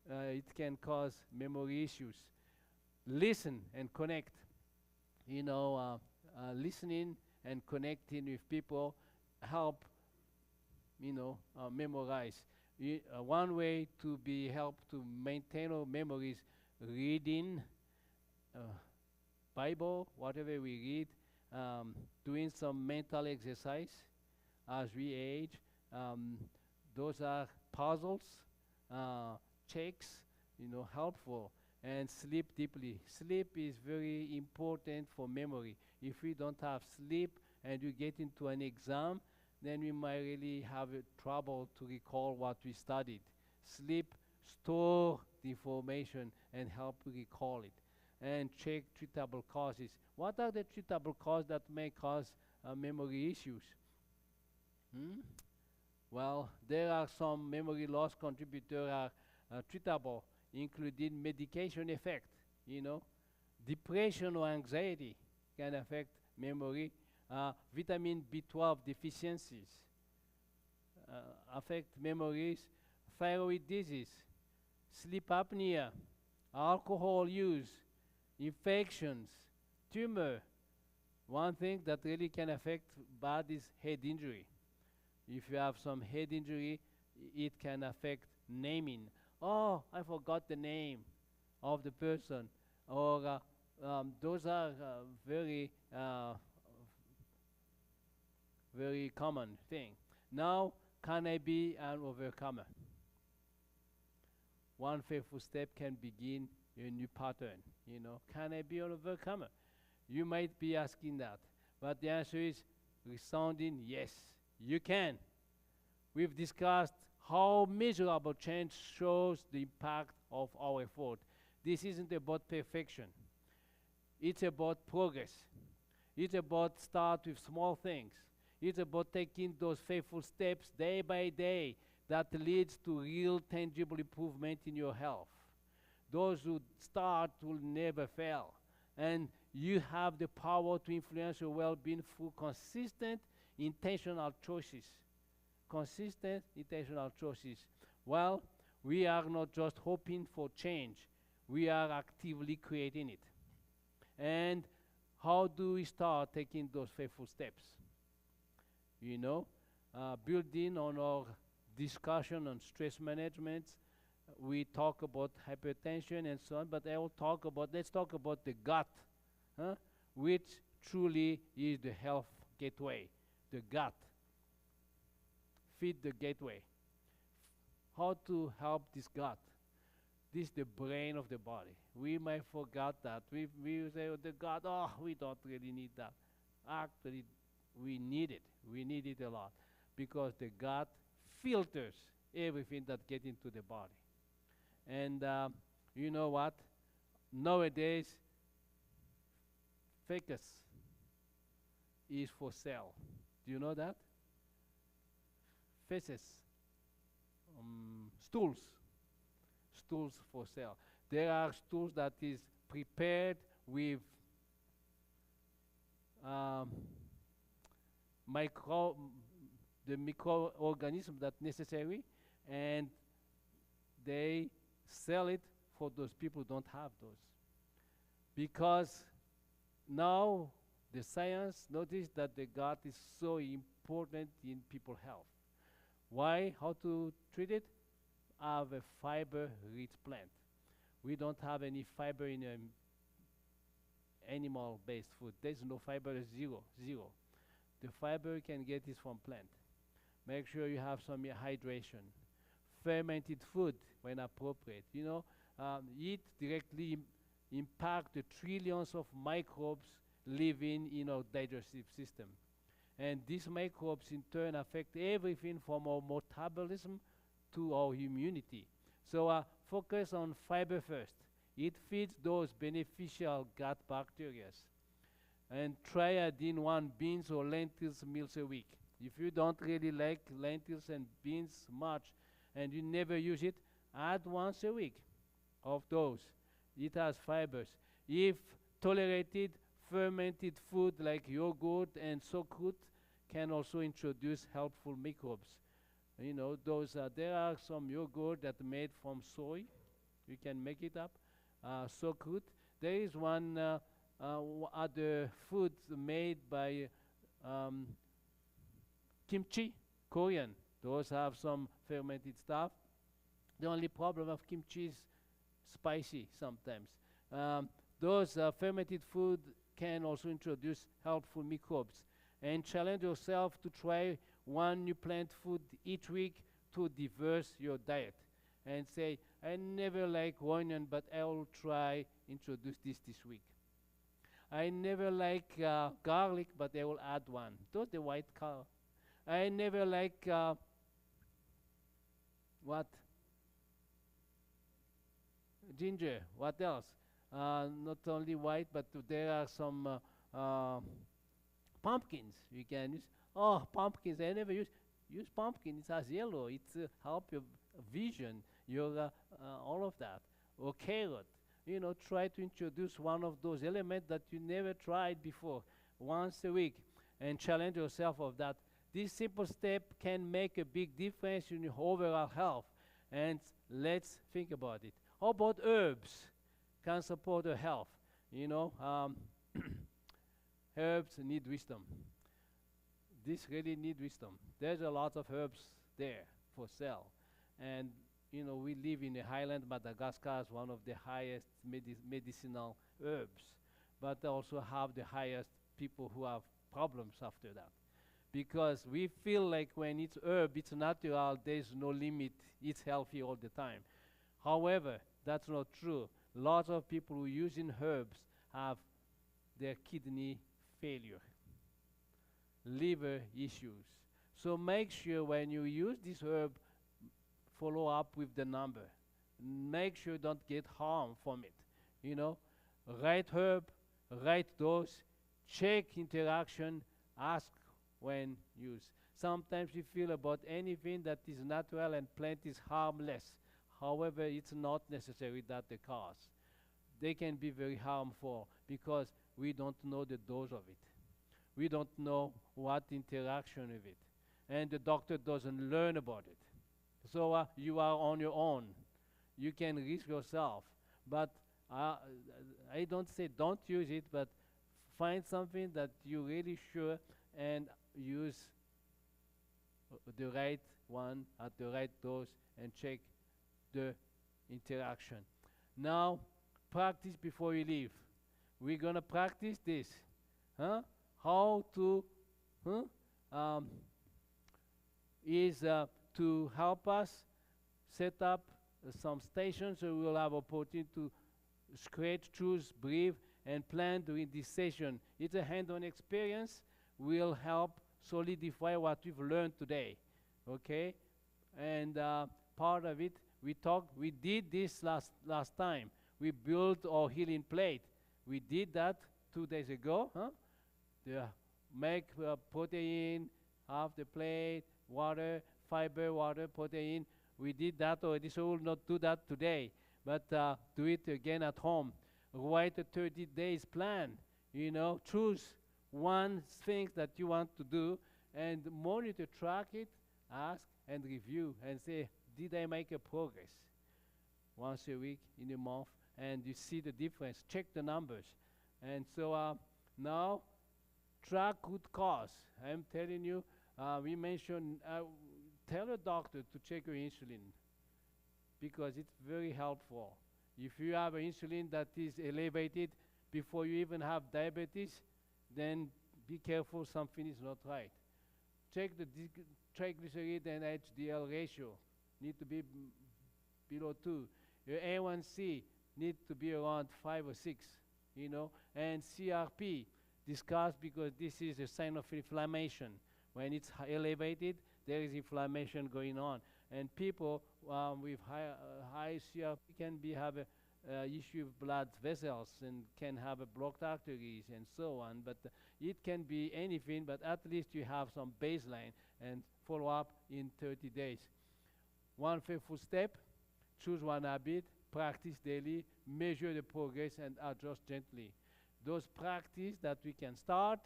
it can cause memory issues. Listen and connect. Listening and connecting with people help, memorize. One way to be helped to maintain our memories, reading Bible, whatever we read, doing some mental exercise as we age. Those are puzzles, checks, helpful. And sleep deeply. Sleep is very important for memory. If we don't have sleep and you get into an exam, then we might really have trouble to recall what we studied. Sleep store the information and help recall it. And check treatable causes. What are the treatable causes that may cause memory issues? Well, there are some memory loss contributors are treatable, including medication effect. Depression or anxiety can affect memory. Vitamin B12 deficiencies affect memories. Thyroid disease, sleep apnea, alcohol use, infections, tumor. One thing that really can affect bad is head injury. If you have some head injury, it can affect naming. Oh, I forgot the name of the person. Or those are very common thing. Now, can I be an overcomer? One faithful step can begin a new pattern. Can I be an overcomer? You might be asking that, but the answer is resounding yes, you can. We've discussed how measurable change shows the impact of our effort. This isn't about perfection. It's about progress. It's about start with small things. It's about taking those faithful steps day by day, that leads to real tangible improvement in your health. Those who start will never fail. And you have the power to influence your well-being through consistent, intentional choices. Consistent, intentional choices. Well, we are not just hoping for change. We are actively creating it. And how do we start taking those faithful steps? You know, building on our discussion on stress management, we talk about hypertension and so on, but let's talk about the gut, which truly is the health gateway, the gut. Feed the gateway. How to help this gut? This is the brain of the body. We might forget that. We say, oh, the gut, oh, we don't really need that. Actually, we need it. We need it a lot because the gut filters everything that gets into the body. And you know what? Nowadays, focus is for sale. Do you know that? Faces, stools for sale. There are stools that is prepared with the microorganisms that necessary, and they sell it for those people who don't have those. Because now the science noticed that the gut is so important in people's health. Why? How to treat it? Have a fiber-rich plant. We don't have any fiber in animal-based food. There's no fiber, zero. The fiber you can get is from plant. Make sure you have some hydration. Fermented food when appropriate. You know, it directly impact the trillions of microbes living in our digestive system. And these microbes in turn affect everything from our metabolism to our immunity. So focus on fiber first. It feeds those beneficial gut bacteria. And try adding 1 beans or lentils meals a week. If you don't really like lentils and beans much and you never use it, add once a week of those. It has fibers. If tolerated, fermented food like yogurt and sauerkraut can also introduce helpful microbes. You know, there are some yogurt that are made from soy. You can make it up. Sauerkraut. There is one other food made by kimchi, Korean. Those have some fermented stuff. The only problem of kimchi is spicy sometimes. Those fermented food can also introduce helpful microbes. And challenge yourself to try one new plant food each week to diverse your diet. And say, I never like onion, but I will try introduce this week. I never like garlic, but I will add one. Those the white color. I never like what? Ginger. What else? Not only white, but there are some pumpkins you can use. Oh, pumpkins! I never use pumpkin. It has yellow. It's help your vision, your all of that. Or carrot. You know, try to introduce one of those elements that you never tried before once a week, and challenge yourself of that. This simple step can make a big difference in your overall health. And let's think about it. How about herbs? Can support your health. You know, herbs need wisdom. This really need wisdom. There's a lot of herbs there for sale. And, you know, we live in the highland. Madagascar is one of the highest medicinal herbs. But also have the highest people who have problems after that. Because we feel like when it's herb, it's natural, there's no limit, it's healthy all the time. However, that's not true. Lots of people who using herbs have their kidney failure, liver issues. So make sure when you use this herb, follow up with the number. Make sure you don't get harm from it. You know, right herb, right dose, check interaction, ask when used. Sometimes we feel about anything that is natural and plant is harmless. However, it's not necessarily that the cause. They can be very harmful because we don't know the dose of it. We don't know what interaction with it. And the doctor doesn't learn about it. So you are on your own. You can risk yourself. But I don't say don't use it, but find something that you're really sure and use the right one at the right dose and check the interaction. Now, practice before you leave. We're going to practice this. Huh? How to is to help us set up some stations so we'll have opportunity to scratch, choose, breathe, and plan during this session. It's a hand-on experience. Will help solidify what we've learned today. Okay? And part of it, we did this last time. We built our healing plate. We did that 2 days ago. Huh? Make protein, half the plate, water, fiber, water, protein. We did that already, so we'll not do that today. But do it again at home. Write a 30 days plan. You know, choose one thing that you want to do and monitor, track it, ask and review and say, did I make a progress? Once a week, in a month, and you see the difference. Check the numbers. And so now, track good cause. I'm telling you, we mentioned, tell a doctor to check your insulin because it's very helpful. If you have an insulin that is elevated before you even have diabetes, then be careful, something is not right. Check the triglyceride and HDL ratio. Need to be below 2. Your A1C need to be around 5 or 6, you know. And CRP, discussed because this is a sign of inflammation. When it's elevated, there is inflammation going on. And people with high CRP can have a issue of blood vessels and can have blocked arteries and so on. But it can be anything, but at least you have some baseline and follow up in 30 days. One faithful step, choose one habit, practice daily, measure the progress and adjust gently. Those practice that we can start,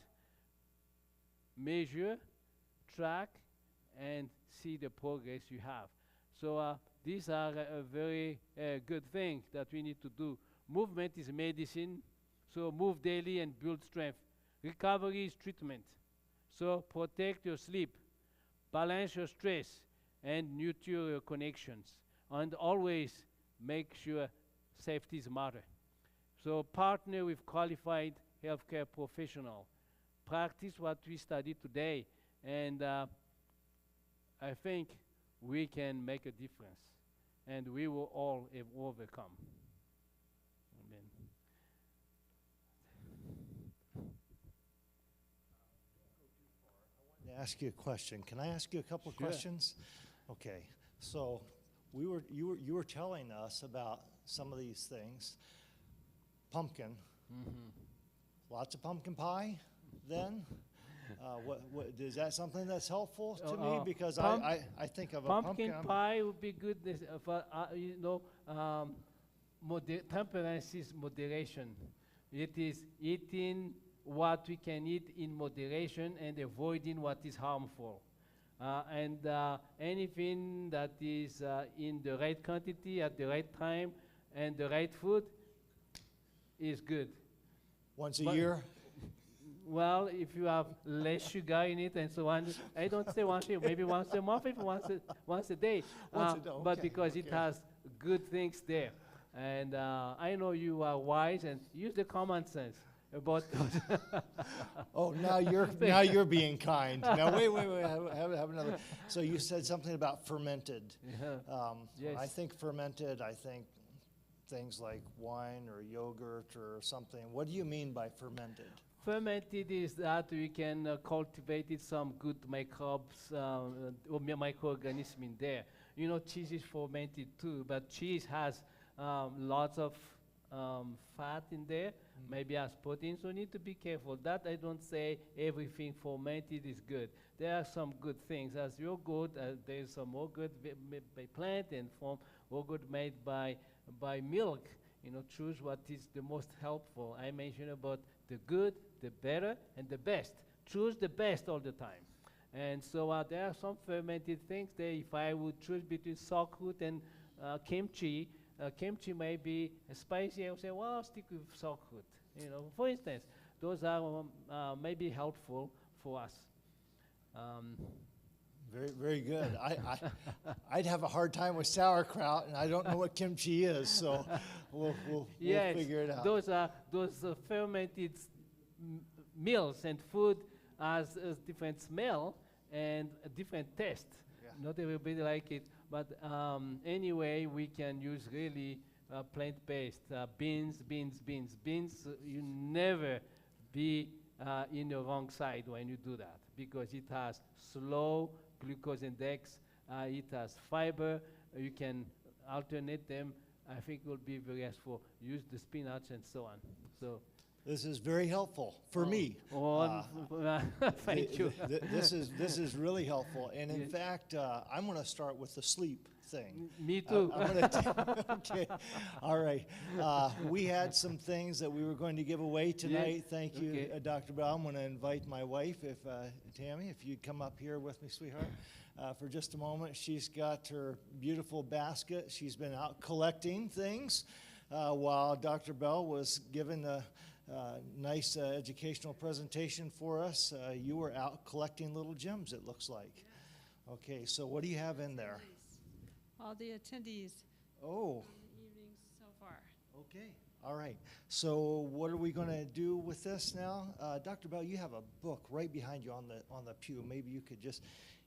measure, track, and see the progress you have. So these are a very good thing that we need to do. Movement is medicine, so move daily and build strength. Recovery is treatment, so protect your sleep, balance your stress, and nurture your connections. And always make sure safety is matter. So partner with qualified healthcare professional. Practice what we studied today, and I think we can make a difference, and we will all overcome. Amen. To ask you a question. Can I ask you a couple of Sure. questions? Okay. So you were telling us about some of these things. Pumpkin. Mm-hmm. Lots of pumpkin pie then? What is that something that's helpful to me? Because I think of a pumpkin. Pumpkin pie would be good, for, you know, temperance is moderation. It is eating what we can eat in moderation and avoiding what is harmful. And anything that is in the right quantity at the right time and the right food is good. Once a year? Well, if you have less sugar in it and so on, I don't say once a year, maybe once a month, even once a day. But because it has good things there. And I know you are wise and use the common sense about those. Oh, now you're being kind. Now wait, have another. So you said something about fermented. Yes. When I think fermented, I think things like wine or yogurt or something. What do you mean by fermented? Fermented is that we can cultivate some good microbes or microorganisms in there. You know, cheese is fermented too, but cheese has lots of fat in there, maybe has protein, so need to be careful. That I don't say everything fermented is good. There are some good things. As yogurt, there's some yogurt by plant and from yogurt made by milk. You know, choose what is the most helpful. I mentioned about the good, the better, and the best. Choose the best all the time. And so there are some fermented things there. If I would choose between sauerkraut and kimchi, kimchi may be spicy. I would say, well, I'll stick with sauerkraut. You know, for instance, those are maybe helpful for us. Very, very good. I'd have a hard time with sauerkraut, and I don't know what kimchi is, so we'll Yes, figure it out. those fermented meals and food has a different smell and a different taste. Yeah. Not everybody like it, but anyway, we can use really plant-based beans. You never be in the wrong side when you do that, because it has slow glucose index, it has fiber, you can alternate them. I think it will be very useful. Use the spinach and so on. So This is very helpful for me. Thank you. This is really helpful, and in fact, I'm going to start with the sleep thing. Me too. Okay, all right. We had some things that we were going to give away tonight. Yes. Thank you, Okay. Dr. Bell. I'm going to invite my wife, Tammy, if you'd come up here with me, sweetheart, for just a moment. She's got her beautiful basket. She's been out collecting things while Dr. Bell was giving a nice educational presentation for us. You were out collecting little gems, it looks like. Okay, so what do you have in there? All the attendees Oh, on the evenings so far. okay. All right. So what are we going to do with this now? Dr. Bell, you have a book right behind you on the pew. Maybe you could just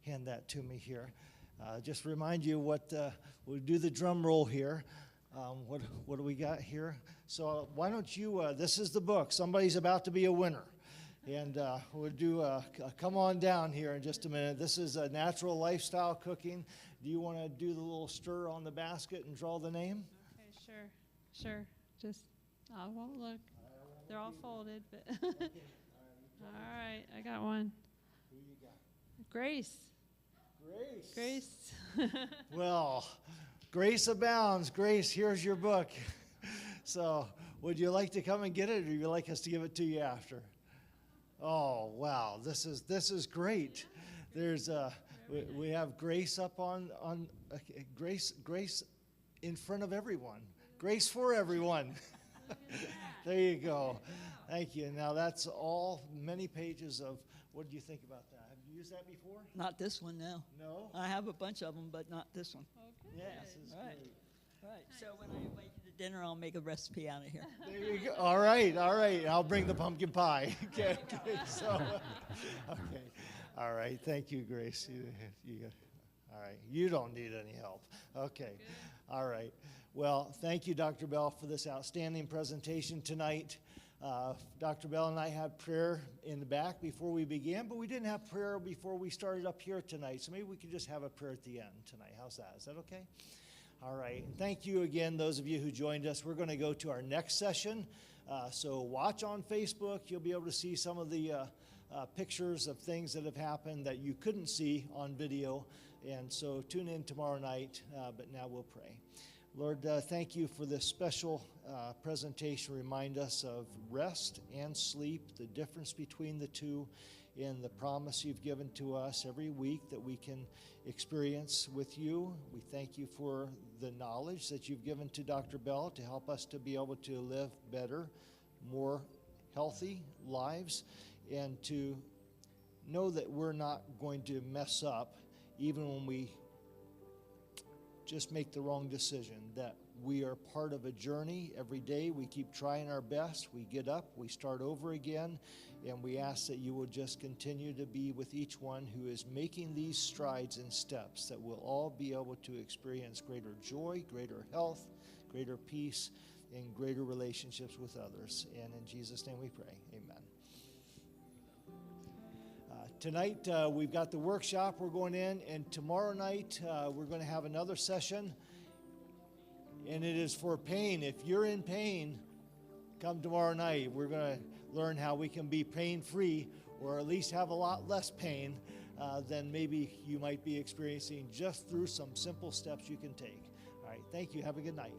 hand that to me here. Just remind you what we'll do the drum roll here. What do we got here? So why don't you, this is the book. Somebody's about to be a winner. And we'll do, come on down here in just a minute. This is a natural lifestyle cooking. Do you want to do the little stir on the basket and draw the name? Okay, sure. Just, I won't look. They're all folded, but. All right, I got one. Who you got? Grace. Grace. Grace. Well, grace abounds. Grace, here's your book. So would you like to come and get it, or would you like us to give it to you after? Oh, wow, this is great. There's we have Grace up on Grace in front of everyone. Grace for everyone. There you go. Thank you. Now that's all many pages of, what do you think about that? Have you used that before? Not this one, no. No? I have a bunch of them, but not this one. Okay. Yes, this is Right. great. Right. So when I invite you to dinner, I'll make a recipe out of here. There you go. All right. I'll bring the pumpkin pie. Okay. So, okay. All right. Thank you, Grace. All right. You don't need any help. Okay. All right. Well, thank you, Dr. Bell, for this outstanding presentation tonight. Dr. Bell and I had prayer in the back before we began, but we didn't have prayer before we started up here tonight. So maybe we could just have a prayer at the end tonight. How's that? Is that okay? All right. And thank you again, those of you who joined us. We're going to go to our next session. So watch on Facebook. You'll be able to see some of the pictures of things that have happened that you couldn't see on video. And so tune in tomorrow night. But now we'll pray. Lord, thank you for this special presentation. Remind us of rest and sleep, the difference between the two, and the promise you've given to us every week that we can experience with you. We thank you for the knowledge that you've given to Dr. Bell to help us to be able to live better, more healthy lives, and to know that we're not going to mess up even when we just make the wrong decision, that we are part of a journey every day. We keep trying our best. We get up, we start over again, and we ask that you will just continue to be with each one who is making these strides and steps, that we'll all be able to experience greater joy, greater health, greater peace, and greater relationships with others. And in Jesus' name we pray, amen. Tonight, we've got the workshop we're going in, and tomorrow night, we're going to have another session. and it is for pain. If you're in pain, come tomorrow night. We're going to learn how we can be pain-free, or at least have a lot less pain than maybe you might be experiencing just through some simple steps you can take. All right, thank you. Have a good night.